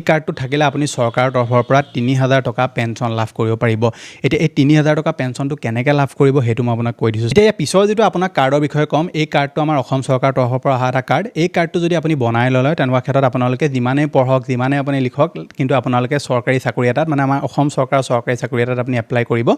কাৰ্ডটো থাকিলে আপুনি চৰকাৰৰ তৰফৰ পৰা ৩০০০ টকা পেঞ্চন লাভ কৰিব পাৰিব। এতিয়া এই ৩০০০ টকা পেঞ্চনটো কেনেকৈ লাভ কৰিব সেইটো মই আপোনাক কৈ দিছোঁ। এতিয়া পিছৰ যিটো আপোনাক কাৰ্ডৰ বিষয়ে ক'ম, এই কাৰ্ডটো আমাৰ অসম চৰকাৰৰ তৰফৰ পৰা অহা এটা কাৰ্ড। এই কাৰ্ডটো যদি আপুনি বনাই লয় তেনেকুৱা ক্ষেত্ৰত আপোনালোকে যিমানেই পঢ়ক যিমানেই আপুনি লিখক, কিন্তু আপোনালোকে চৰকাৰী চাকৰি এটাত মানে আমাৰ অসম চৰকাৰৰ চৰকাৰী চাকৰি এটাত আপুনি এপ্লাই কৰিব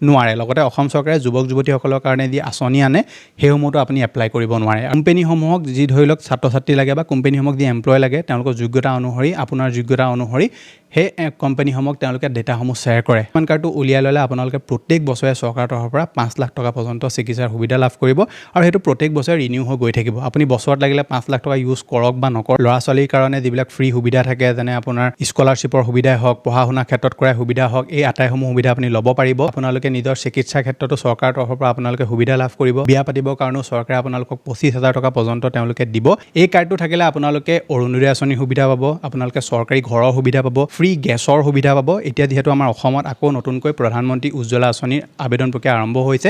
নোৱাৰে। লগতে অসম চৰকাৰে যুৱক যুৱতীসকলৰ কাৰণে যি আঁচনি আনে সেইসমূহতো আপুনি এপ্লাই কৰিব নোৱাৰে। কোম্পানীসমূহক যি ধৰি লওক ছাত্ৰ ছাত্ৰী লাগে বা কোম্পানীসমূহক যি এমপ্লয় লাগে তেওঁলোকৰ যোগ্যতা অনুসৰি আপোনাৰ যোগ্যতা অনুসৰি সেই কোম্পানীসমূহক তেওঁলোকে ডেটাসমূহ শ্বেয়াৰ কৰে। আয়ুষ্মান কাৰ্ডটো উলিয়াই ল'লে আপোনালোকে প্ৰত্যেক বছৰে চৰকাৰৰ তৰফৰ পৰা ৫ লাখ টকা পৰ্যন্ত চিকিৎসাৰ সুবিধা লাভ কৰিব আৰু সেইটো প্ৰত্যেক বছৰে ৰিনিউ হৈ গৈ থাকিব। আপুনি বছৰত লাগিলে ৫ লাখ টকা ইউজ কৰক বা নকৰক, ল'ৰা ছোৱালীৰ কাৰণে যিবিলাক ফ্ৰী সুবিধা থাকে যেনে আপোনাৰ স্কলাৰশ্বিপৰ সুবিধাই হওক, পঢ়া শুনা ক্ষেত্ৰত কৰাই সুবিধা হওক, এই আটাইসমূহ সুবিধা আপুনি ল'ব পাৰিব। আপোনালোকে নিজৰ চিকিৎসাৰ ক্ষেত্ৰতো চৰকাৰৰ তৰফৰ পৰা আপোনালোকে সুবিধা লাভ কৰিব। বিয়া পাতিবৰ কাৰণেও চৰকাৰে আপোনালোকক ২৫,০০০ টকা পৰ্যন্ত তেওঁলোকে দিব। এই কাৰ্ডটো থাকিলে আপোনালোকে অৰুণোদয় আঁচনিৰ সুবিধা পাব, আপোনালোকে চৰকাৰী ঘৰৰ সুবিধা পাব, ফ্ৰী গেছৰ সুবিধা পাব। এতিয়া যিহেতু আমাৰ অসমত আকৌ নতুনকৈ প্ৰধানমন্ত্ৰী উজ্জ্বলা আঁচনিৰ আবেদন প্ৰক্ৰিয়া আৰম্ভ হৈছে।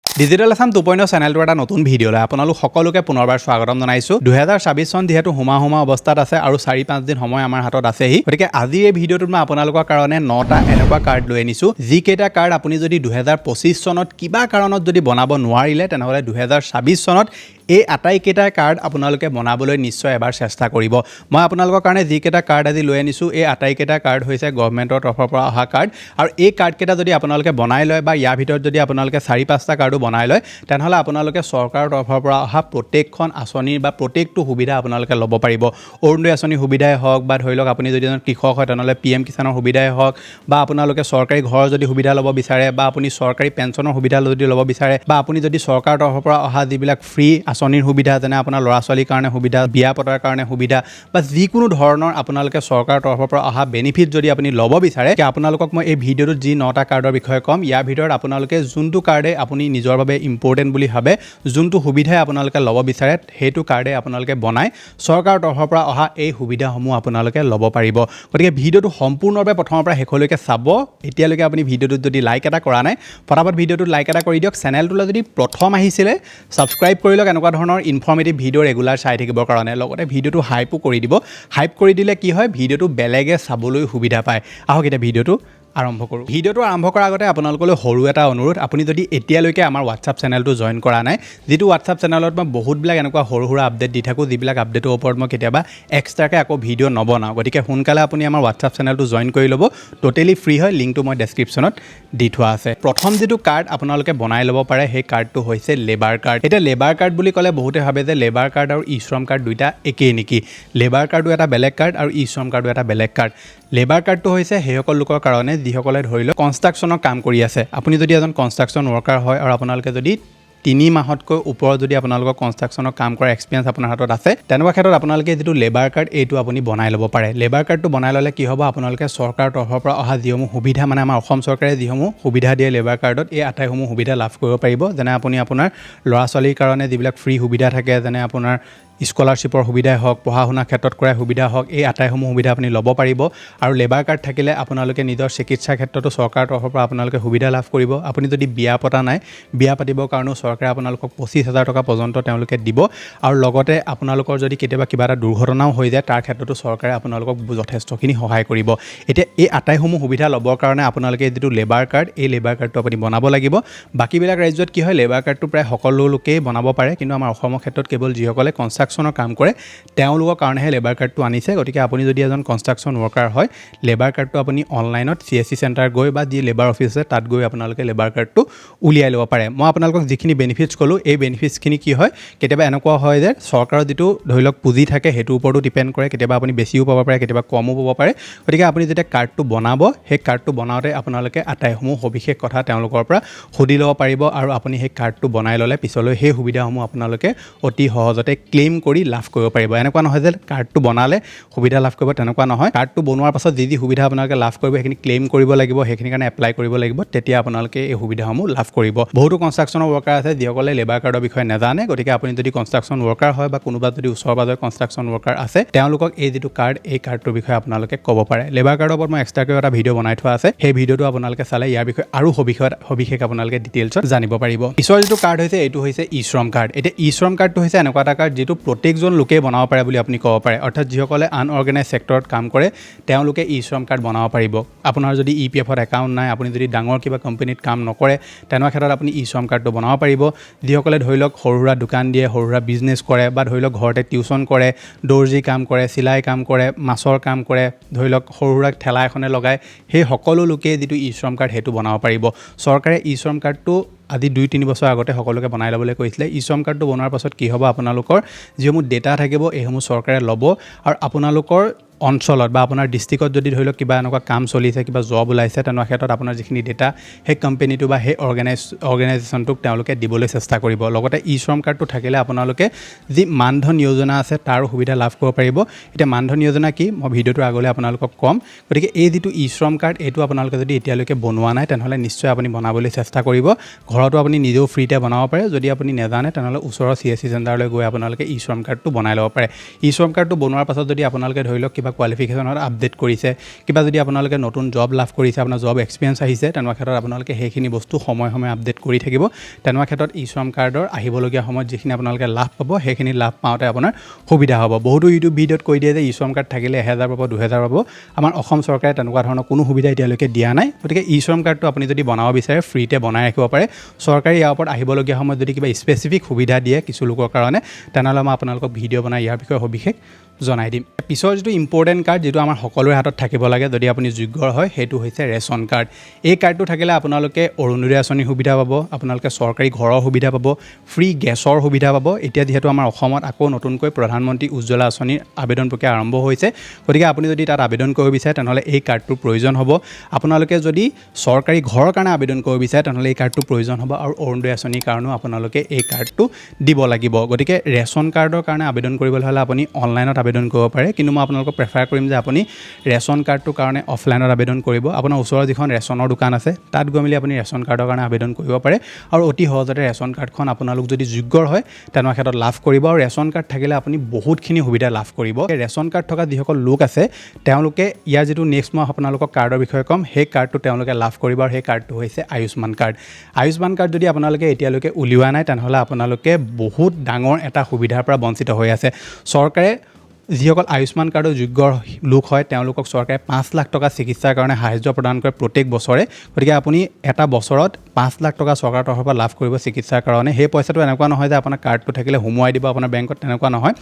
ডিজিটেল আছাম 2.0 চেনেলটো এটা নতুন ভিডিঅ'লৈ আপোনালোক সকলোকে পুনৰবাৰ স্বাগতম জনাইছোঁ। 2026 চন যিহেতু হুমা অৱস্থাত আছে আৰু 4-5 দিন সময় আমাৰ হাতত আছেহি, গতিকে আজিৰ এই ভিডিঅ'টোত মই আপোনালোকৰ কাৰণে 9টা এনেকুৱা কাৰ্ড লৈ আনিছোঁ, যিকেইটা কাৰ্ড আপুনি যদি 2025 চনত কিবা কাৰণত যদি বনাব নোৱাৰিলে তেনেহ'লে 2026 চনত এই আটাইকেইটা কাৰ্ড আপোনালোকে বনাবলৈ নিশ্চয় এবাৰ চেষ্টা কৰিব। মই আপোনালোকৰ কাৰণে যিকেইটা কাৰ্ড আজি লৈ আনিছোঁ এই আটাইকেইটা কাৰ্ড হৈছে গভৰ্ণমেণ্টৰ তৰফৰ পৰা অহা কাৰ্ড আৰু এই কাৰ্ডকেইটা যদি আপোনালোকে বনাই লয় বা ইয়াৰ ভিতৰত যদি আপোনালোকে 4-5টা কাৰ্ডো বনাই লয় তেনেহ'লে আপোনালোকে চৰকাৰৰ তৰফৰ পৰা অহা প্ৰত্যেকখন আঁচনিৰ বা প্ৰত্যেকটো সুবিধা আপোনালোকে ল'ব পাৰিব। অৰুণোদয় আঁচনিৰ সুবিধাই হওক বা ধৰি লওক আপুনি যদি এজন কৃষক হয় তেনেহ'লে PM কিষাণৰ সুবিধাই হওক বা আপোনালোকে চৰকাৰী ঘৰৰ যদি সুবিধা ল'ব বিচাৰে বা আপুনি চৰকাৰী পেঞ্চনৰ সুবিধা যদি ল'ব বিচাৰে বা আপুনি যদি চৰকাৰৰ তৰফৰ পৰা অহা যিবিলাক ফ্ৰী আঁচনিৰ সুবিধা যেনে আপোনাৰ ল'ৰা ছোৱালীৰ কাৰণে সুবিধা, বিয়া পতাৰ কাৰণে সুবিধা বা যিকোনো ধৰণৰ আপোনালোকে চৰকাৰৰ তৰফৰ পৰা অহা বেনিফিট যদি আপুনি ল'ব বিচাৰে, আপোনালোকক মই এই ভিডিঅ'টোত যি 9টা কাৰ্ডৰ বিষয়ে ক'ম, ইয়াৰ ভিতৰত আপোনালোকে যোনটো কাৰ্ডে আপুনি নিজৰ বাবে ইম্পৰ্টেণ্ট বুলি ভাবে, যোনটো সুবিধাই আপোনালোকে ল'ব বিচাৰে সেইটো কাৰ্ডে আপোনালোকে বনাই চৰকাৰৰ তৰফৰ পৰা অহা এই সুবিধাসমূহ আপোনালোকে ল'ব পাৰিব। গতিকে ভিডিঅ'টো সম্পূৰ্ণভাৱে প্ৰথমৰ পৰা শেষলৈকে চাব। এতিয়ালৈকে আপুনি ভিডিঅ'টোত যদি লাইক এটা কৰা নাই ফটাফট ভিডিঅ'টোত লাইক এটা কৰি দিয়ক। চেনেলটোলৈ যদি প্ৰথম আহিছিলে ছাবস্ক্ৰাইব কৰি লওক এনেকুৱা ধৰণৰ ইনফৰ্মেটিভ ভিডিঅ' ৰেগুলাৰ চাই থাকিবৰ কাৰণে। লগতে ভিডিঅ'টো হাইপো কৰি দিব। হাইপ কৰি দিলে কি হয়, ভিডিঅ'টো বেলেগে চাবলৈ সুবিধা পায়। আহক এতিয়া ভিডিঅ'টো আৰম্ভ কৰোঁ। ভিডিঅ'টো আৰম্ভ কৰাৰ আগতে আপোনালোকলৈ সৰু এটা অনুৰোধ, আপুনি যদি এতিয়ালৈকে আমাৰ হোৱাটছআপ চেনেলটো জইন কৰা নাই, যিটো হোৱাটছআপ চেনেলত মই বহুতবিলাক এনেকুৱা সৰু সুৰা আপডেট দি থাকোঁ, যিবিলাক আপডেটৰ ওপৰত মই কেতিয়াবা এক্সট্ৰাকৈ আকৌ ভিডিঅ' নবনাওঁ। গতিকে সোনকালে আপুনি আমাৰ হোৱাটছআপ চেনেলটো জইন কৰি ল'ব। টোটেলি ফ্ৰী হয়, লিংকটো মই ডেছক্ৰিপশ্যনত দি থোৱা আছে। প্ৰথম যিটো কাৰ্ড আপোনালোকে বনাই ল'ব পাৰে সেই কাৰ্ডটো হৈছে লেবাৰ কাৰ্ড। এতিয়া লেবাৰ কাৰ্ড বুলি ক'লে বহুতে ভাবে যে লেবাৰ কাৰ্ড আৰু ই শ্ৰম কাৰ্ড দুইটা একেই নেকি। লেবাৰ কাৰ্ডো এটা বেলেগ কাৰ্ড আৰু ই শ্ৰম কাৰ্ডো এটা বেলেগ কাৰ্ড। লেবাৰ কাৰ্ডটো হৈছে সেইসকল লোকৰ কাৰণে যিসকলে ধৰি লওক কনষ্ট্ৰাকশ্যনৰ কাম কৰি আছে। আপুনি যদি এজন কনষ্ট্ৰাকশ্যন ৱৰ্কাৰ হয় আৰু আপোনালোকে যদি 3 মাহতকৈ ওপৰত যদি আপোনালোকৰ কনষ্ট্ৰাকশ্যনৰ কাম কৰা এক্সপিৰিয়েঞ্চ আপোনাৰ হাতত আছে, তেনেকুৱা ক্ষেত্ৰত আপোনালোকে যিটো লেবাৰ কাৰ্ড এইটো আপুনি বনাই ল'ব পাৰে। লেবাৰ কাৰ্ডটো বনাই ল'লে কি হ'ব, আপোনালোকে চৰকাৰৰ তৰফৰ পৰা অহা যিসমূহ সুবিধা মানে আমাৰ অসম চৰকাৰে যিসমূহ সুবিধা দিয়ে লেবাৰ কাৰ্ডত, এই আটাইসমূহ সুবিধা লাভ কৰিব পাৰিব। যেনে আপুনি আপোনাৰ ল'ৰা ছোৱালীৰ কাৰণে যিবিলাক ফ্ৰী সুবিধা থাকে, যেনে আপোনাৰ স্কলাৰশ্বিপৰ সুবিধাই হওক, পঢ়া শুনা ক্ষেত্ৰত কৰাই সুবিধা হওক, এই আটাইসমূহ সুবিধা আপুনি ল'ব পাৰিব। আৰু লেবাৰ কাৰ্ড থাকিলে আপোনালোকে নিজৰ চিকিৎসাৰ ক্ষেত্ৰতো চৰকাৰৰ তৰফৰ পৰা আপোনালোকে সুবিধা লাভ কৰিব। আপুনি যদি বিয়া পতা নাই, বিয়া পাতিবৰ কাৰণেও চৰকাৰে আপোনালোকক 25,000 টকা পৰ্যন্ত তেওঁলোকে দিব। আৰু লগতে আপোনালোকৰ যদি কেতিয়াবা কিবা এটা দুৰ্ঘটনাও হৈ যায় তাৰ ক্ষেত্ৰতো চৰকাৰে আপোনালোকক যথেষ্টখিনি সহায় কৰিব। এতিয়া এই আটাইসমূহ সুবিধা ল'বৰ কাৰণে আপোনালোকে যিটো লেবাৰ কাৰ্ড, এই লেবাৰ কাৰ্ডটো আপুনি বনাব লাগিব। বাকীবিলাক ৰাজ্যত কি হয়, লেবাৰ কাৰ্ডটো প্ৰায় সকলো লোকেই বনাব পাৰে, কিন্তু আমাৰ অসমৰ ক্ষেত্ৰত কেৱল যিসকলে কনষ্ট্ৰাকশ্যনৰ কাম কৰে তেওঁলোকৰ কাৰণেহে লেবাৰ কাৰ্ডটো আনিছে। গতিকে আপুনি যদি এজন কনষ্ট্ৰাকশ্যন ৱৰ্কাৰ হয়, লেবাৰ কাৰ্ডটো আপুনি অনলাইনত CSC চেণ্টাৰ গৈ বা যি লেবাৰ অফিচ আছে তাত গৈ আপোনালোকে লেবাৰ কাৰ্ডটো উলিয়াই ল'ব পাৰে। মই আপোনালোকক যিখিনি বেনিফিটছ ক'লোঁ, এই বেনিফিটছখিনি কি হয়, কেতিয়াবা এনেকুৱা হয় যে চৰকাৰৰ যিটো ধৰি লওক পুঁজি থাকে সেইটোৰ ওপৰতো ডিপেণ্ড কৰে। কেতিয়াবা আপুনি বেছিও পাব পাৰে, কেতিয়াবা কমো পাব পাৰে। গতিকে আপুনি যেতিয়া কাৰ্ডটো বনাব, সেই কাৰ্ডটো বনাওঁতে আপোনালোকে আটাইসমূহ সবিশেষ কথা তেওঁলোকৰ পৰা সুধি ল'ব পাৰিব আৰু আপুনি সেই কাৰ্ডটো বনাই ল'লে পিছলৈ সেই সুবিধাসমূহ আপোনালোকে অতি সহজতে ক্লেইম কৰি লাভ কৰিব পাৰিব। এনেকুৱা নহয় যে কাৰ্ডটো বনালে সুবিধা লাভ কৰিব, তেনেকুৱা নহয়। কাৰ্ডটো বনোৱাৰ পাছত যি সুবিধা আপোনালোকে লাভ কৰিব সেইখিনি ক্লেইম কৰিব লাগিব, সেইখিনিৰ কাৰণে এপ্লাই কৰিব লাগিব, তেতিয়া আপোনালোকে এই সুবিধাসমূহ লাভ কৰিব। বহুতো কনষ্ট্ৰাকশ্যনৰ ৱৰ্কাৰ আছে যিসকলে লেবাৰ কাৰ্ডৰ বিষয়ে নাজানে। গতিকে আপুনি যদি কনষ্ট্ৰাকশ্যন ৱৰ্কাৰ হয় বা কোনোবা যদি ওচৰ পাজৰে কনষ্ট্ৰাকশ্যন ৱৰ্কাৰ আছে, তেওঁলোকক এই যিটো কাৰ্ড, এই কাৰ্ডটোৰ বিষয়ে আপোনালোকে ক'ব পাৰে। লেবাৰ কাৰ্ডৰ ওপৰত মই এক্সট্ৰাকৈ এটা ভিডিঅ' বনাই থোৱা আছে, সেই ভিডিঅ'টো আপোনালোকে চালে ইয়াৰ বিষয়ে আৰু সবিশেষ আপোনালোকে ডিটেইলছত জানিব পাৰিব। পিছৰ যিটো কাৰ্ড হৈছে এইটো হৈছে ই শ্ৰম কাৰ্ড। এতিয়া ই শ্ৰম কাৰ্ডটো হৈছে এনেকুৱা এটা কাৰ্ড যিটো প্ৰত্যেকজন লোকেই বনাব পাৰে বুলি আপুনি ক'ব পাৰে অৰ্থাৎ যিসকলে আনঅৰ্গেনাইজ ছেক্টৰত কাম কৰে তেওঁলোকে ই শ্ৰম কাৰ্ড বনাব পাৰিব আপোনাৰ যদি EPF-ত একাউণ্ট নাই আপুনি যদি ডাঙৰ কিবা কোম্পানীত কাম নকৰে তেনেকুৱা ক্ষেত্ৰত আপুনি ই শ্ৰম কাৰ্ডটো বনাব পাৰিব যিসকলে ধৰি লওক সৰু সুৰা দোকান দিয়ে সৰু সুৰা বিজনেছ কৰে বা ধৰি লওক ঘৰতে টিউশ্যন কৰে দৰ্জি কাম কৰে চিলাই কাম কৰে মাছৰ কাম কৰে ধৰি লওক সৰু সুৰা ঠেলা এখনে লগায় সেই সকলো লোকে যিটো ই শ্ৰম কাৰ্ড সেইটো বনাব পাৰিব চৰকাৰে ই শ্ৰম কাৰ্ডটো আজি 2-3 বছৰ আগতে সকলোকে বনাই ল'বলৈ কৈছিলে ই শ্ৰম কাৰ্ডটো বনোৱাৰ পাছত কি হ'ব আপোনালোকৰ যিসমূহ ডেটা থাকিব এইসমূহ চৰকাৰে ল'ব আৰু আপোনালোকৰ অঞ্চলত বা আপোনাৰ ডিষ্ট্ৰিক্টত যদি ধৰি লওক কিবা এনেকুৱা কাম চলিছে কিবা জব ওলাইছে তেনেকুৱা ক্ষেত্ৰত আপোনাৰ যিখিনি ডেটা সেই কোম্পানীটো বা সেই অৰ্গেনাইজেশ্যনটোক তেওঁলোকে দিবলৈ চেষ্টা কৰিব লগতে ই শ্ৰম কাৰ্ডটো থাকিলে আপোনালোকে যি মানধন যোজনা আছে তাৰো সুবিধা লাভ কৰিব পাৰিব এতিয়া মানধন যোজনা কি মই ভিডিঅ'টোৰ আগলৈ আপোনালোকক ক'ম গতিকে এই যিটো ই শ্ৰম কাৰ্ড এইটো আপোনালোকে যদি এতিয়ালৈকে বনোৱা নাই তেনেহ'লে নিশ্চয় আপুনি বনাবলৈ চেষ্টা কৰিব ঘৰতো আপুনি নিজেও ফ্ৰীতে বনাব পাৰে যদি আপুনি নেজানে তেনেহ'লে ওচৰৰ CSC চেণ্টাৰলৈ গৈ আপোনালোকে ই শ্ৰম কাৰ্ডটো বনাই ল'ব পাৰে ই শ্ৰম কাৰ্ডটো বনোৱাৰ পাছত যদি আপোনালোকে ধৰি লওক কিবা কোৱালিফিকেশ্যনত আপডেট কৰিছে কিবা যদি আপোনালোকে নতুন জব লাভ কৰিছে আপোনাৰ জব এক্সপিৰিয়েঞ্চ আহিছে তেনেকুৱা ক্ষেত্ৰত আপোনালোকে সেইখিনি বস্তু সময়ে সময়ে আপডেট কৰি থাকিব তেনেকুৱা ক্ষেত্ৰত ই শ্ৰম কাৰ্ডৰ আহিবলগীয়া সময়ত যিখিনি আপোনালোকে লাভ পাব সেইখিনি লাভ পাওঁতে আপোনাৰ সুবিধা হ'ব বহুতো ইউটিউব ভিডিঅ'ত কৈ দিয়ে যে ই শ্ৰম কাৰ্ড থাকিলে 1000 পাব 2000 পাব আমাৰ অসম চৰকাৰে তেনেকুৱা ধৰণৰ কোনো সুবিধা এতিয়ালৈকে দিয়া নাই গতিকে ই শ্ৰম কাৰ্ডটো আপুনি যদি বনাব বিচাৰে ফ্ৰীতে বনাই ৰাখিব পাৰে চৰকাৰে ইয়াৰ ওপৰত আহিবলগীয়া সময়ত যদি কিবা স্পেচিফিক সুবিধা দিয়ে কিছু লোকৰ কাৰণে তেনেহ'লে মই আপোনালোকক ভিডিঅ' বনাই ইয়াৰ বিষয়ে সবিশেষ জনাই দিম পিছৰ যিটো ইম্পৰ্টেণ্ট কাৰ্ড যিটো আমাৰ সকলোৰে হাতত থাকিব লাগে যদি আপুনি যোগ্য হয় সেইটো হৈছে ৰেচন কাৰ্ড এই কাৰ্ডটো থাকিলে আপোনালোকে অৰুণোদয় আঁচনিৰ সুবিধা পাব আপোনালোকে চৰকাৰী ঘৰৰ সুবিধা পাব ফ্ৰী গেছৰ সুবিধা পাব এতিয়া যিহেতু আমাৰ অসমত আকৌ নতুনকৈ প্ৰধানমন্ত্ৰী উজ্জ্বলা আঁচনিৰ আবেদন প্ৰক্ৰিয়া আৰম্ভ হৈছে গতিকে আপুনি যদি তাত আবেদন কৰিব বিচাৰে তেনেহ'লে এই কাৰ্ডটোৰ প্ৰয়োজন হ'ব আপোনালোকে যদি চৰকাৰী ঘৰৰ কাৰণে আবেদন কৰিব বিচাৰে তেনেহ'লে এই কাৰ্ডটোৰ প্ৰয়োজন হ'ব আৰু অৰুণোদয় আঁচনিৰ কাৰণেও আপোনালোকে এই কাৰ্ডটো দিব লাগিব গতিকে ৰেচন কাৰ্ডৰ কাৰণে আবেদন কৰিবলৈ হ'লে আপুনি অনলাইনত আবেদন কৰিব পাৰে কিন্তু মই আপোনালোকক প্ৰেফাৰ কৰিম যে আপুনি ৰেচন কাৰ্ডটোৰ কাৰণে অফলাইনত আবেদন কৰিব আপোনাৰ ওচৰৰ যিখন ৰেচনৰ দোকান আছে তাত গৈ মেলি আপুনি ৰেচন কাৰ্ডৰ কাৰণে আবেদন কৰিব পাৰে আৰু অতি সহজতে ৰেচন কাৰ্ডখন আপোনালোক যদি যোগ্য হয় তেনেকুৱা ক্ষেত্ৰত লাভ কৰিব আৰু ৰেচন কাৰ্ড থাকিলে আপুনি বহুতখিনি সুবিধা লাভ কৰিব ৰেচন কাৰ্ড থকা যিসকল লোক আছে তেওঁলোকে ইয়াৰ যিটো নেক্সট মই আপোনালোকক কাৰ্ডৰ বিষয়ে ক'ম সেই কাৰ্ডটো তেওঁলোকে লাভ কৰিব আৰু সেই কাৰ্ডটো হৈছে আয়ুষ্মান কাৰ্ড যদি আপোনালোকে এতিয়ালৈকে উলিওৱা নাই তেনেহ'লে আপোনালোকে বহুত ডাঙৰ এটা সুবিধাৰ পৰা বঞ্চিত হৈ আছে চৰকাৰে যিসকল আয়ুষ্মান কাৰ্ডৰ যোগ্য লোক হয় তেওঁলোকক চৰকাৰে 5 লাখ টকা চিকিৎসাৰ কাৰণে সাহায্য প্ৰদান কৰে প্ৰত্যেক বছৰে গতিকে আপুনি এটা বছৰত 5 লাখ টকা চৰকাৰৰ তৰফৰ পৰা লাভ কৰিব চিকিৎসাৰ কাৰণে সেই পইচাটো এনেকুৱা নহয় যে আপোনাৰ কাৰ্ডটো থাকিলে সোমোৱাই দিব আপোনাৰ বেংকত তেনেকুৱা নহয়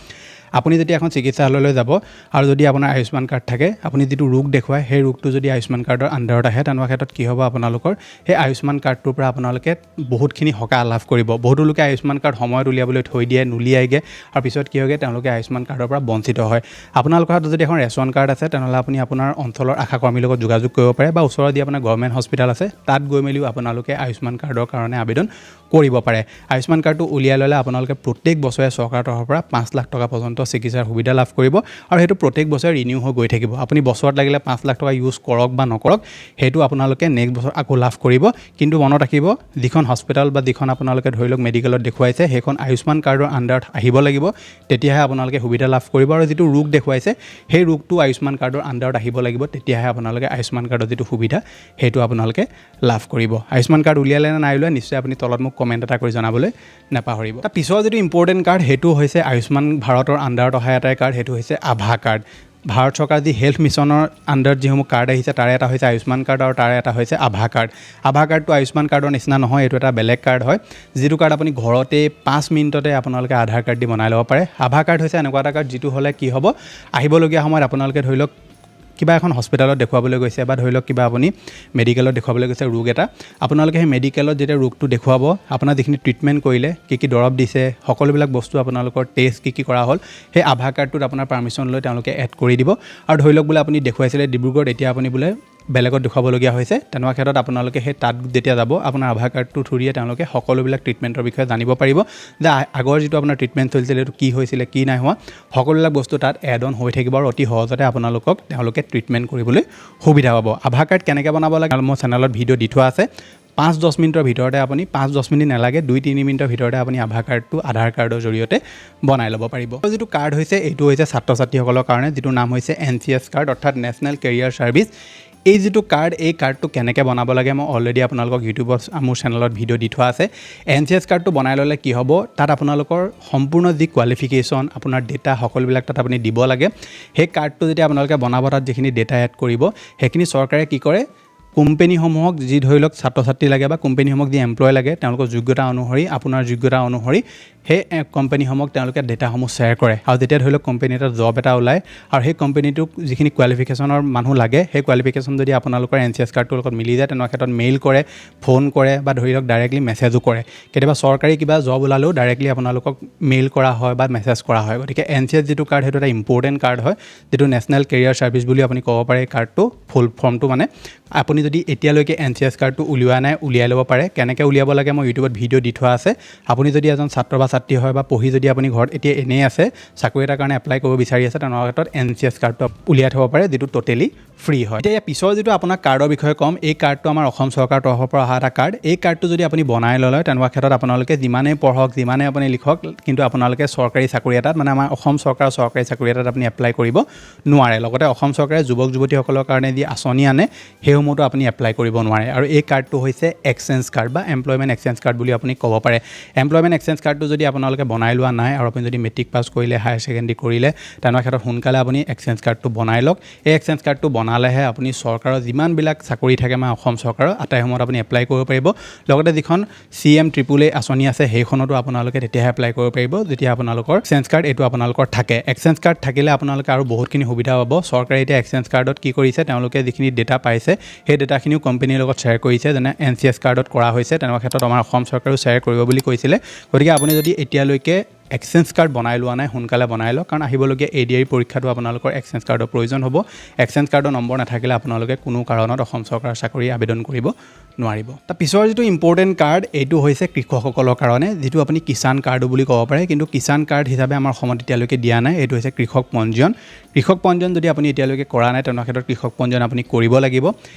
আপুনি যেতিয়া এখন চিকিৎসালয়লৈ যাব আৰু যদি আপোনাৰ আয়ুষ্মান কাৰ্ড থাকে আপুনি যিটো ৰোগ দেখুৱায় সেই ৰোগটো যদি আয়ুষ্মান কাৰ্ডৰ আণ্ডাৰত আহে তেনেকুৱা ক্ষেত্ৰত কি হ'ব আপোনালোকৰ সেই আয়ুষ্মান কাৰ্ডটোৰ পৰা আপোনালোকে বহুতখিনি সকাহ লাভ কৰিব বহুতো লোকে আয়ুষ্মান কাৰ্ড সময়ত উলিয়াবলৈ থৈ দিয়ে নুলিয়াইগে আৰু পিছত কি হয়গে তেওঁলোকে আয়ুষ্মান কাৰ্ডৰ পৰা বঞ্চিত হয় আপোনালোকৰ হাতত যদি এখন ৰেচন কাৰ্ড আছে তেনেহ'লে আপুনি আপোনাৰ অঞ্চলৰ আশাকৰ্মীৰ লগত যোগাযোগ কৰিব পাৰে বা ওচৰত যি আপোনাৰ গভৰ্ণমেণ্ট হস্পিটেল আছে তাত গৈ মেলিও আপোনালোকে আয়ুষ্মান কাৰ্ডৰ কাৰণে আবেদন কৰিব পাৰে আয়ুষ্মান কাৰ্ডটো উলিয়াই ল'লে আপোনালোকে প্ৰত্যেক বছৰে চৰকাৰৰ তৰফৰ পৰা 5 লাখ টকা পৰ্যন্ত চিকিৎসাৰ সুবিধা লাভ কৰিব আৰু সেইটো প্ৰত্যেক বছৰে ৰিনিউ হৈ গৈ থাকিব আপুনি বছৰত লাগিলে 5 লাখ টকা ইউজ কৰক বা নকৰক সেইটো আপোনালোকে নেক্সট বছৰ আকৌ লাভ কৰিব কিন্তু মনত ৰাখিব যিখন হস্পিটেল বা যিখন আপোনালোকে ধৰি লওক মেডিকেলত দেখুৱাইছে সেইখন আয়ুষ্মান কাৰ্ডৰ আণ্ডাৰত আহিব লাগিব তেতিয়াহে আপোনালোকে সুবিধা লাভ কৰিব আৰু যিটো ৰোগ দেখুৱাইছে সেই ৰোগটো আয়ুষ্মান কাৰ্ডৰ আণ্ডাৰত আহিব লাগিব তেতিয়াহে আপোনালোকে আয়ুষ্মান কাৰ্ডৰ যিটো সুবিধা সেইটো আপোনালোকে লাভ কৰিব আয়ুষ্মান কাৰ্ড উলিয়ালে নে নাই উলিওৱা নিশ্চয় আপুনি তলত মোক কমেণ্ট এটা কৰি জনাবলৈ নাপাহৰিব তাৰ পিছৰ যিটো ইম্পৰ্টেণ্ট কাৰ্ড সেইটো হৈছে আয়ুষ্মান ভাৰতৰ আণ্ডাৰত অহা এটা কাৰ্ড সেইটো হৈছে আভা কাৰ্ড ভাৰত চৰকাৰ যি হেল্থ মিছনৰ আণ্ডাৰত যিসমূহ কাৰ্ড আহিছে তাৰে এটা হৈছে আয়ুষ্মান কাৰ্ড আৰু তাৰে এটা হৈছে আভা কাৰ্ডটো আয়ুষ্মান কাৰ্ডৰ নিচিনা নহয় এইটো এটা বেলেগ কাৰ্ড হয় যিটো কাৰ্ড আপুনি ঘৰতে 5 মিনিটতে আপোনালোকে আধাৰ কাৰ্ড দি বনাই ল'ব পাৰে আভা কাৰ্ড হৈছে এনেকুৱা এটা কাৰ্ড যিটো হ'লে কি হ'ব আহিবলগীয়া সময়ত আপোনালোকে ধৰি লওক কিবা এখন হস্পিটেলত দেখুৱাবলৈ গৈছে বা ধৰি লওক কিবা আপুনি মেডিকেলত দেখুৱাবলৈ গৈছে ৰোগ এটা আপোনালোকে সেই মেডিকেলত যেতিয়া ৰোগটো দেখুৱাব আপোনাৰ যিখিনি ট্ৰিটমেণ্ট কৰিলে কি দৰৱ দিছে সকলোবিলাক বস্তু আপোনালোকৰ টেষ্ট কি কৰা হ'ল সেই আভা কাৰ্ডটোত আপোনাৰ পাৰ্মিশ্যন লৈ তেওঁলোকে এড কৰি দিব আৰু ধৰি লওক বোলে আপুনি দেখুৱাইছিলে ডিব্ৰুগড়ত এতিয়া আপুনি বোলে বেলেগত দেখুৱাবলগীয়া হৈছে তেনেকুৱা ক্ষেত্ৰত আপোনালোকে সেই তাত যেতিয়া যাব আপোনাৰ আভা কাৰ্ডটো থ্ৰুৰে তেওঁলোকে সকলোবিলাক ট্ৰিটমেণ্টৰ বিষয়ে জানিব পাৰিব যে আগৰ যিটো আপোনাৰ ট্ৰিটমেণ্ট চলিছিলে এইটো কি হৈছিলে কি নাই হোৱা সকলোবিলাক বস্তু তাত এড অন হৈ থাকিব আৰু অতি সহজতে আপোনালোকক তেওঁলোকে ট্ৰিটমেণ্ট কৰিবলৈ সুবিধা পাব আভা কাৰ্ড কেনেকৈ বনাব লাগে মোৰ চেনেলত ভিডিঅ' দি থোৱা আছে 5-10 মিনিটৰ ভিতৰতে আপুনি 5-10 মিনিট নালাগে 2-3 মিনিটৰ ভিতৰতে আপুনি আভা কাৰ্ডটো আধাৰ কাৰ্ডৰ জৰিয়তে বনাই ল'ব পাৰিব যিটো কাৰ্ড হৈছে এইটো হৈছে ছাত্ৰ ছাত্ৰীসকলৰ কাৰণে যিটো নাম হৈছে NCS কাৰ্ড অৰ্থাৎ নেশ্যনেল কেৰিয়াৰ ছাৰ্ভিচ এই যিটো কাৰ্ড এই কাৰ্ডটো কেনেকৈ বনাব লাগে মই অলৰেডি আপোনালোকক ইউটিউবত মোৰ চেনেলত ভিডিঅ' দি থোৱা আছে NCS কাৰ্ডটো বনাই ল'লে কি হ'ব তাত আপোনালোকৰ সম্পূৰ্ণ যি কোৱালিফিকেশ্যন আপোনাৰ ডেটা সকলোবিলাক তাত আপুনি দিব লাগে সেই কাৰ্ডটো যেতিয়া আপোনালোকে বনাব তাত যিখিনি ডেটা এড কৰিব সেইখিনি চৰকাৰে কি কৰে কোম্পানীসমূহক যি ধৰি লওক ছাত্ৰ ছাত্ৰী লাগে বা কোম্পানীসমূহক যি এমপ্লয় লাগে তেওঁলোকৰ যোগ্যতা অনুসৰি আপোনাৰ যোগ্যতা অনুসৰি সেই কোম্পানীসমূহক তেওঁলোকে ডেটাসমূহ শ্বেয়াৰ কৰে আৰু যেতিয়া ধৰি লওক কোম্পানী এটা জব এটা ওলায় আৰু সেই কোম্পানীটোক যিখিনি কোৱালিফিকেশ্যনৰ মানুহ লাগে সেই কোৱালিফিকেশ্যন যদি আপোনালোকৰ NCS কাৰ্ডটোৰ লগত মিলি যায় তেনেকুৱা ক্ষেত্ৰত মেইল কৰে ফোন কৰে বা ধৰি লওক ডাইৰেক্টলি মেছেজো কৰে কেতিয়াবা চৰকাৰী কিবা জব ওলালেও ডাইৰেক্টলি আপোনালোকক মেইল কৰা হয় বা মেছেজ কৰা হয় গতিকে NCS যিটো কাৰ্ড সেইটো এটা ইম্পৰ্টেণ্ট কাৰ্ড হয় যিটো নেশ্যনেল কেৰিয়াৰ ছাৰ্ভিচ বুলি আপুনি ক'ব পাৰে এই কাৰ্ডটো ফুল ফৰ্মটো মানে আপুনি যদি এতিয়ালৈকে NCS কাৰ্ডটো উলিওৱা নাই উলিয়াই ল'ব পাৰে কেনেকৈ উলিয়াব লাগে মই ইউটিউবত ভিডিঅ' দি থোৱা আছে আপুনি যদি এজন ছাত্ৰ বা ছাত্ৰী হয় বা পঢ়ি যদি আপুনি ঘৰত এতিয়া এনেই আছে চাকৰি এটাৰ কাৰণে এপ্লাই কৰিব বিচাৰি আছে তেনেকুৱা ক্ষেত্ৰত NCS কাৰ্ডটো উলিয়াই থ'ব পাৰে যিটো টোটেলি ফ্ৰী হয় এতিয়া পিছৰ যিটো আপোনাক কাৰ্ডৰ বিষয়ে ক'ম এই কাৰ্ডটো আমাৰ অসম চৰকাৰৰ তৰফৰ পৰা অহা এটা কাৰ্ড এই কাৰ্ডটো যদি আপুনি বনাই ল'লে তেনেকুৱা ক্ষেত্ৰত আপোনালোকে যিমানেই পঢ়ক যিমানেই আপুনি লিখক কিন্তু আপোনালোকে চৰকাৰী চাকৰি এটাত মানে আমাৰ অসম চৰকাৰৰ চৰকাৰী চাকৰি এটাত আপুনি এপ্লাই কৰিব নোৱাৰে লগতে অসম চৰকাৰে যুৱক যুৱতীসকলৰ কাৰণে যি আঁচনি আনে সেইসমূহতো আপুনি এপ্লাই কৰিব নোৱাৰে আৰু এই কাৰ্ডটো হৈছে এক্সচেঞ্জ কাৰ্ড বা এমপ্লয়মেণ্ট এক্সচেঞ্জ কাৰ্ড বুলি আপুনি ক'ব পাৰে এমপ্লয়মেণ্ট এক্সচেঞ্জ কাৰ্ডটো যদি আপোনালোকে বনাই লোৱা নাই আৰু আপুনি যদি মেট্ৰিক পাছ কৰিলে হায়াৰ ছেকেণ্ডেৰী কৰিলে তেনেকুৱা ক্ষেত্ৰত সোনকালে আপুনি এক্সচেঞ্জ কাৰ্ডটো বনাই লওক এই এক্সচেঞ্জ কাৰ্ডটো বনালেহে আপুনি চৰকাৰৰ যিমানবিলাক চাকৰি থাকে আমাৰ অসম চৰকাৰৰ আটাইসমূহত আপুনি এপ্লাই কৰিব পাৰিব লগতে যিখন CM-AAA আঁচনি আছে সেইখনতো আপোনালোকে তেতিয়াহে এপ্লাই কৰিব পাৰিব যেতিয়া আপোনালোকৰ এক্সচেঞ্জ কাৰ্ড এইটো আপোনালোকৰ থাকে এক্সচেঞ্জ কাৰ্ড থাকিলে আপোনালোকে আৰু বহুতখিনি সুবিধা পাব চৰকাৰে এতিয়া এক্সচেঞ্জ কাৰ্ডত কি কৰিছে তেওঁলোকে যিখিনি ডেটা পাইছে সেই ডেটাখিনিও কোম্পানীৰ লগত শ্বেয়াৰ কৰিছে যেনে NCS কাৰ্ডত কৰা হৈছে তেনেকুৱা ক্ষেত্ৰত আমাৰ অসম চৰকাৰেও শ্বেয়াৰ কৰিব বুলি কৈছিলে গতিকে আপুনি যদি এতিয়ালৈকে এক্সচেঞ্জ কাৰ্ড বনাই লোৱা নাই সোনকালে বনাই লওক কাৰণ আহিবলগীয়া ADR পৰীক্ষাটো আপোনালোকৰ এক্সচেঞ্জ কাৰ্ডৰ প্ৰয়োজন হ'ব এক্সচেঞ্জ কাৰ্ডৰ নম্বৰ নাথাকিলে আপোনালোকে কোনো কাৰণত অসম চৰকাৰৰ চাকৰি আবেদন কৰিব নোৱাৰিব তাৰ পিছৰ যিটো ইম্পৰ্টেণ্ট কাৰ্ড এইটো হৈছে কৃষকসকলৰ কাৰণে যিটো আপুনি কিষাণ কাৰ্ডো বুলি ক'ব পাৰে কিন্তু কিষাণ কাৰ্ড হিচাপে আমাৰ অসমত এতিয়ালৈকে দিয়া নাই এইটো হৈছে কৃষক পঞ্জীয়ন যদি আপুনি এতিয়ালৈকে কৰা নাই তেনেকুৱা ক্ষেত্ৰত কৃষক পঞ্জীয়ন আপুনি কৰিব লাগিব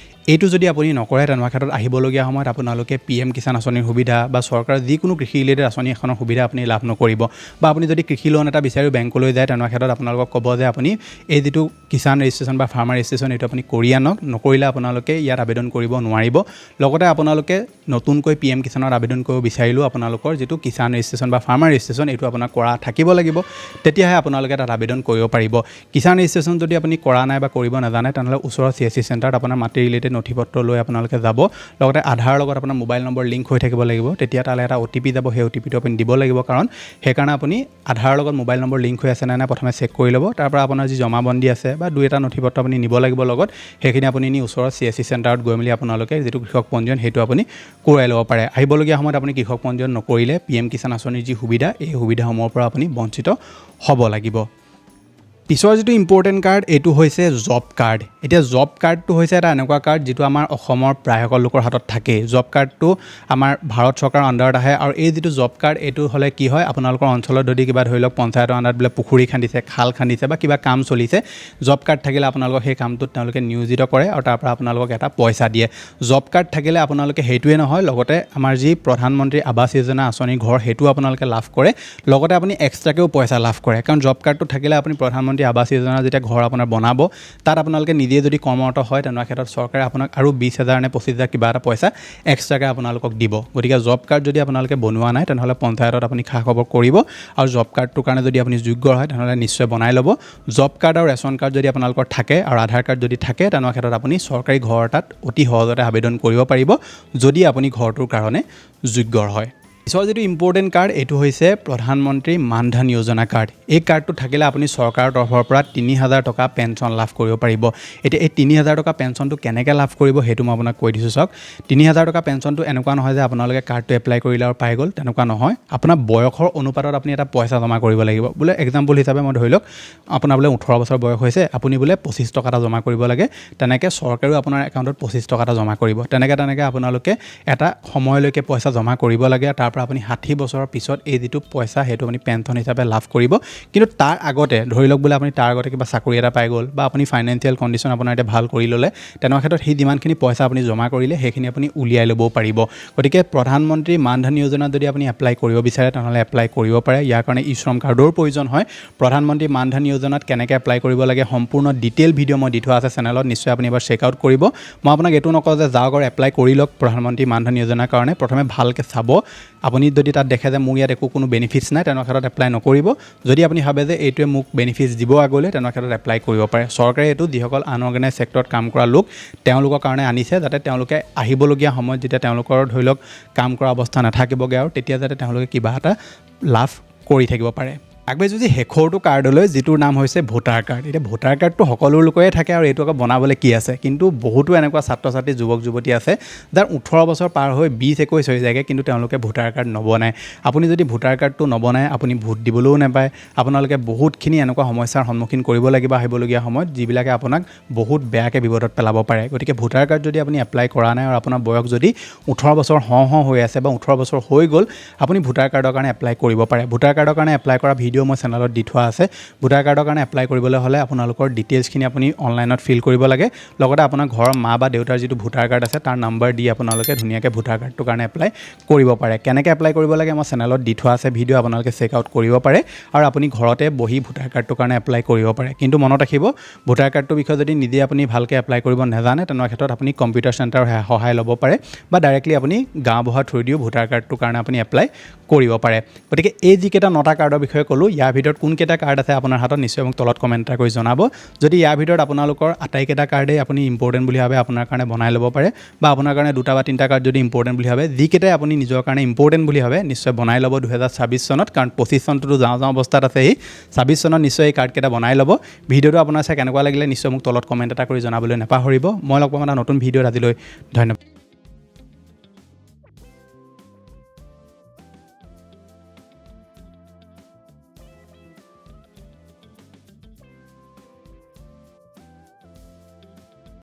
এইটো যদি আপুনি নকৰে তেনেকুৱা ক্ষেত্ৰত আহিবলগীয়া সময়ত আপোনালোকে PM কিষাণ আঁচনিৰ সুবিধা বা চৰকাৰৰ যিকোনো কৃষি ৰিলেটেড আঁচনি এখনৰ সুবিধা আপুনি লাভ নকৰিব বা আপুনি যদি কৃষি লোন এটা বিচাৰি বেংকলৈ যায় তেনেকুৱা ক্ষেত্ৰত আপোনালোকক ক'ব যে আপুনি এই যিটো কিষাণ ৰেজিষ্ট্ৰেশ্যন বা ফাৰ্মাৰ ৰেজিষ্ট্ৰেশ্যন এইটো আপুনি কৰি আনক নকৰিলে আপোনালোকে ইয়াত আবেদন কৰিব নোৱাৰিব লগতে আপোনালোকে নতুনকৈ PM কিষাণত আবেদন কৰিব বিচাৰিলেও আপোনালোকৰ যিটো কিষাণ ৰেজিষ্ট্ৰেশ্যন বা ফাৰ্মাৰ ৰেজিষ্ট্ৰেশ্যন এইটো আপোনাৰ কৰা থাকিব লাগিব তেতিয়াহে আপোনালোকে তাত আবেদন কৰিব পাৰিব কিষাণ ৰেজিষ্ট্ৰেশ্যন যদি আপুনি কৰা নাই বা কৰিব নাজানে তেনেহ'লে ওচৰৰ CSC চেণ্টাৰত আপোনাৰ মাটি ৰিলেটেড নথিপত্ৰ লৈ আপোনালোকে যাব লগতে আধাৰৰ লগত আপোনাৰ মোবাইল নম্বৰ লিংক হৈ থাকিব লাগিব তেতিয়া তালৈ এটা OTP যাব সেই OTPটো আপুনি দিব লাগিব কাৰণ সেইকাৰণে আপুনি আধাৰৰ লগত মোবাইল নম্বৰ লিংক হৈ আছে নে নাই প্ৰথমে চেক কৰি ল'ব তাৰপৰা আপোনাৰ যি জমাবন্দী আছে বা দুই এটা নথিপত্ৰ আপুনি নিব লাগিব লগত সেইখিনি আপুনি নি ওচৰৰ CSC চেণ্টাৰত গৈ মেলি আপোনালোকে যিটো কৃষক পঞ্জীয়ন সেইটো আপুনি কৰাই ল'ব পাৰে আহিবলগীয়া সময়ত আপুনি কৃষক পঞ্জীয়ন নকৰিলে PM কিষাণ আঁচনিৰ যি সুবিধা এই সুবিধাসমূহৰ পৰা আপুনি বঞ্চিত হ'ব লাগিব পিছৰ যিটো ইম্পৰ্টেণ্ট কাৰ্ড এইটো হৈছে জব কাৰ্ড এতিয়া জব কাৰ্ডটো হৈছে এটা এনেকুৱা কাৰ্ড যিটো আমাৰ অসমৰ প্ৰায়সকল লোকৰ হাতত থাকে জব কাৰ্ডটো আমাৰ ভাৰত চৰকাৰৰ আণ্ডাৰত আহে আৰু এই যিটো জব কাৰ্ড এইটো হ'লে কি হয় আপোনালোকৰ অঞ্চলত যদি কিবা ধৰি লওক পঞ্চায়তৰ আণ্ডাৰত বোলে পুখুৰী খান্দিছে খাল খান্দিছে বা কিবা কাম চলিছে জব কাৰ্ড থাকিলে আপোনালোকক সেই কামটোত তেওঁলোকে নিয়োজিত কৰে আৰু তাৰ পৰা আপোনালোকক এটা পইচা দিয়ে জব কাৰ্ড থাকিলে আপোনালোকে সেইটোৱে নহয় লগতে আমাৰ যি প্ৰধানমন্ত্ৰী আৱাস যোজনা আঁচনিৰ ঘৰ সেইটোও আপোনালোকে লাভ কৰে লগতে আপুনি এক্সট্ৰাকৈও পইচা লাভ কৰে কাৰণ জব কাৰ্ডটো থাকিলে আপুনি প্ৰধানমন্ত্ৰী আৱাস যোজনা যেতিয়া ঘৰ আপোনাৰ বনাব তাত আপোনালোকে নিজে যদি কৰ্মৰত হয় তেনেকুৱা ক্ষেত্ৰত চৰকাৰে আপোনাক আৰু 20,000 নে 25,000 কিবা এটা পইচা এক্সট্ৰাকৈ আপোনালোকক দিব গতিকে জব কাৰ্ড যদি আপোনালোকে বনোৱা নাই তেনেহ'লে পঞ্চায়তত আপুনি খা খবৰ কৰিব আৰু জব কাৰ্ডটোৰ কাৰণে যদি আপুনি যোগ্য হয় তেনেহ'লে নিশ্চয় বনাই ল'ব জব কাৰ্ড আৰু ৰেচন কাৰ্ড যদি আপোনালোকৰ থাকে আৰু আধাৰ কাৰ্ড যদি থাকে তেনেকুৱা ক্ষেত্ৰত আপুনি চৰকাৰী ঘৰ এটাত অতি সহজতে আবেদন কৰিব পাৰিব যদি আপুনি ঘৰটোৰ কাৰণে যোগ্য হয় পিছৰ যিটো ইম্পৰ্টেণ্ট কাৰ্ড এইটো হৈছে প্ৰধানমন্ত্ৰী মান ধন যোজনা কাৰ্ড এই কাৰ্ডটো থাকিলে আপুনি চৰকাৰৰ তৰফৰ পৰা 3,000 টকা পেঞ্চন লাভ কৰিব পাৰিব এতিয়া এই 3,000 টকা পেঞ্চনটো কেনেকৈ লাভ কৰিব সেইটো মই আপোনাক কৈ দিছোঁ চাওক 3,000 টকা পেঞ্চনটো এনেকুৱা নহয় যে আপোনালোকে কাৰ্ডটো এপ্লাই কৰিলে আৰু পাই গ'ল তেনেকুৱা নহয় আপোনাৰ বয়সৰ অনুপাতত আপুনি এটা পইচা জমা কৰিব লাগিব বোলে এক্সাম্পল হিচাপে মই ধৰি লওক আপোনাৰ বোলে 18 বছৰ বয়স হৈছে আপুনি বোলে 25 টকা এটা জমা কৰিব লাগে তেনেকৈ চৰকাৰেও আপোনাৰ একাউণ্টত 25 টকা এটা জমা কৰিব তেনেকৈ আপোনালোকে এটা সময়লৈকে পইচা জমা কৰিব লাগে তাৰ পৰা আপুনি 60 বছৰৰ পিছত এই যিটো পইচা সেইটো আপুনি পেঞ্চন হিচাপে লাভ কৰিব কিন্তু তাৰ আগতে ধৰি লওক বোলে আপুনি তাৰ আগতে কিবা চাকৰি এটা পাই গ'ল বা আপুনি ফাইনেন্সিয়েল কণ্ডিশ্যন আপোনাৰ এতিয়া ভাল কৰি ল'লে তেনেকুৱা ক্ষেত্ৰত সেই যিমানখিনি পইচা আপুনি জমা কৰিলে সেইখিনি আপুনি উলিয়াই ল'বও পাৰিব গতিকে প্ৰধানমন্ত্ৰী মান ধন যোজনাত যদি আপুনি এপ্লাই কৰিব বিচাৰে তেনেহ'লে এপ্লাই কৰিব পাৰে ইয়াৰ কাৰণে ই শ্ৰম কাৰ্ডৰ প্ৰয়োজন হয় প্ৰধানমন্ত্ৰী মান ধন যোজনাত কেনেকৈ এপ্লাই কৰিব লাগে সম্পূৰ্ণ ডিটেইল ভিডিঅ' মই দি থোৱা আছে চেনেলত নিশ্চয় আপুনি এবাৰ চেক আউট কৰিব মই আপোনাক এইটো নকওঁ যে যাওক আৰু এপ্লাই কৰি লওক প্ৰধানমন্ত্ৰী মান ধন যোজনাৰ কাৰণে প্ৰথমে ভালকৈ চাব আপুনি যদি তাত দেখে যে মোৰ ইয়াত একো কোনো বেনিফিটছ নাই তেনেকুৱা ক্ষেত্ৰত এপ্লাই নকৰিব যদি আপুনি ভাবে যে এইটোৱে মোক বেনিফিটছ দিব আগলৈ তেনেকুৱা ক্ষেত্ৰত এপ্লাই কৰিব পাৰে চৰকাৰে এইটো যিসকল আনঅৰ্গেনাইজ ছেক্টৰত কাম কৰা লোক তেওঁলোকৰ কাৰণে আনিছে যাতে তেওঁলোকে আহিবলগীয়া সময়ত যেতিয়া তেওঁলোকৰ ধৰি লওক কাম কৰা অৱস্থা নাথাকিবগৈ আৰু তেতিয়া যাতে তেওঁলোকে কিবা এটা লাভ কৰি থাকিব পাৰে আগবাঢ়ি যদি শেষৰটো কাৰ্ডলৈ যিটোৰ নাম হৈছে ভোটাৰ কাৰ্ড এতিয়া ভোটাৰ কাৰ্ডটো সকলো লোকৰে থাকে আৰু এইটো আকৌ বনাবলৈ কি আছে কিন্তু বহুতো এনেকুৱা ছাত্ৰ ছাত্ৰী যুৱক যুৱতী আছে যাৰ 18 বছৰ পাৰ হৈ 20-21 হৈ যায়গৈ কিন্তু তেওঁলোকে ভোটাৰ কাৰ্ড নবনায় আপুনি যদি ভোটাৰ কাৰ্ডটো নবনায় আপুনি ভোট দিবলৈও নাপায় আপোনালোকে বহুতখিনি এনেকুৱা সমস্যাৰ সন্মুখীন কৰিব লাগিব আহিবলগীয়া সময়ত যিবিলাকে আপোনাক বহুত বেয়াকৈ বিপদত পেলাব পাৰে গতিকে ভোটাৰ কাৰ্ড যদি আপুনি এপ্লাই কৰা নাই আৰু আপোনাৰ বয়স যদি 18 বছৰ হৈ আছে বা 18 বছৰ হৈ গ'ল আপুনি ভোটাৰ কাৰ্ডৰ কাৰণে এপ্লাই কৰিব পাৰে ভোটাৰ কাৰ্ডৰ কাৰণে এপ্লাই কৰা ভিডিঅ' মই চেনেলত দি থোৱা আছে ভোটাৰ কাৰ্ডৰ কাৰণে এপ্লাই কৰিবলৈ হ'লে আপোনালোকৰ ডিটেইলছখিনি আপুনি অনলাইনত ফিল কৰিব লাগে লগতে আপোনাৰ ঘৰৰ মা বা দেউতাৰ যিটো ভোটাৰ কাৰ্ড আছে তাৰ নাম্বাৰ দি আপোনালোকে ধুনীয়াকৈ ভোটাৰ কাৰ্ডটোৰ কাৰণে এপ্লাই কৰিব পাৰে কেনেকৈ এপ্লাই কৰিব লাগে মই চেনেলত দি থোৱা আছে ভিডিঅ' আপোনালোকে চেক আউট কৰিব পাৰে আৰু আপুনি ঘৰতে বহি ভোটাৰ কাৰ্ডটোৰ কাৰণে এপ্লাই কৰিব পাৰে কিন্তু মনত ৰাখিব ভোটাৰ কাৰ্ডটোৰ বিষয়ে যদি নিজে আপুনি ভালকৈ এপ্লাই কৰিব নাজানে তেনেকুৱা ক্ষেত্ৰত আপুনি কম্পিউটাৰ চেণ্টাৰৰ সহায় ল'ব পাৰে বা ডাইৰেক্টলি আপুনি গাঁওবুঢ়াৰ থ্ৰু দিও ভোটাৰ কাৰ্ডটোৰ কাৰণে আপুনি এপ্লাই কৰিব পাৰে গতিকে এই যিকেইটা 9টা কাৰ্ডৰ বিষয়ে ক'লোঁ ইয়াৰ ভিতৰত কোনকেইটা কাৰ্ড আছে আপোনাৰ হাতত নিশ্চয় মোক তলত কমেণ্ট এটা কৰি জনাব যদি ইয়াৰ ভিতৰত আপোনালোকৰ আটাইকেইটা কাৰ্ডেই আপুনি ইম্পৰ্টেণ্ট বুলি ভাবে আপোনাৰ কাৰণে বনাই ল'ব পাৰে বা আপোনাৰ কাৰণে 2টা বা 3টা কাৰ্ড যদি ইম্পৰ্টেণ্ট বুলি ভাবে যিকেইটাই আপুনি নিজৰ কাৰণে ইম্পৰ্টেণ্ট বুলি ভাবে নিশ্চয় বনাই ল'ব 2026 চনত কাৰণ 25 চনটোতো যাওঁ অৱস্থাত আছে এই 26 চনত নিশ্চয় এই কাৰ্ডকেইটা বনাই ল'ব ভিডিঅ'টো আপোনাৰ চাই কেনেকুৱা লাগিলে নিশ্চয় মোক তলত কমেণ্ট এটা কৰি জনাবলৈ নাপাহৰিব মই লগ পাম এটা নতুন ভিডিঅ'ত আজিলৈ ধন্যবাদ